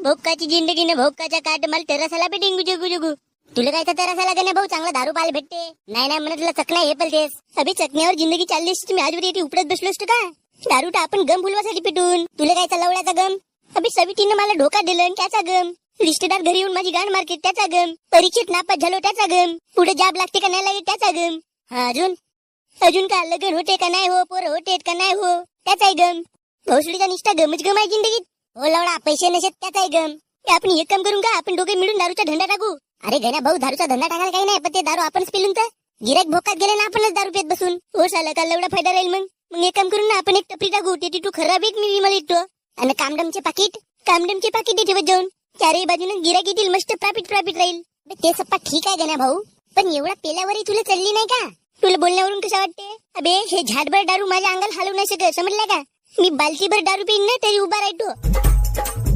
भोकाची जिंदगीने भोकाच्या काट मला तेरासाला पे डिंगू जुगू जुगू. तुला काय तर तेरासाला का नाही भाऊ, चांगला दारू पाहायला भेटते. नाही नाही म्हणत तुला चकना हे पलतेस. अभि चकण्यावर जिंदगी चालली असती, तुम्ही आजवर येते उपडत बसलो असतो का? दारू तर आपण गम भुलवासाठी पिटून. तुला काय लवड्याचा गम? अभि सवितीनं मला धोका दिलं त्याचा गम. रिश्तेदार घरी येऊन माझी गांड मार्केट त्याचा गम. परीक्षेत नापास झालो त्याचा गम. पुढे जॉब लागते का नाही लागते त्याचा गम. हा अजून का लग्न होते का नाही हो, पोर होते का नाही हो त्याचाही गम. भोसडीचा निष्ठा गमच गम आहे जिंदगीत. हो लवडा, पैसे नसेत त्याचाही गम. आपण एक काम करून का, आपण दोघे मिळून दारूचा धंदा टाकू. अरे गण्या भाऊ, दारूचा धंदा टाकायला काही नाही, पण ते दारू आपणच पिलून तर गिराईक भोकात गेले ना आपणच दारू पेत बसून. हो साला का लवडा फायदा राहील. मग एक काम करून ना, आपण एक टपरी टाकू. ते तू खराब एक मी विमल येतो. आणि कामडमचे पाकिट ठेवत जाऊन चारही बाजूने गिराईक येतील, मस्त प्रॉफिट राहील. ते सप्पा ठीक आहे गण्या भाऊ, पण एवढा पेल्यावरही तुला चढली नाही का? तुला बोलण्यावरून कसं वाटते? अबे हे झाडभर दारू माझ्या अंगाला हलवू नाही शकत, समजलं का? मी बालकीभर दारू पिईन ना तरी उभा राहतो.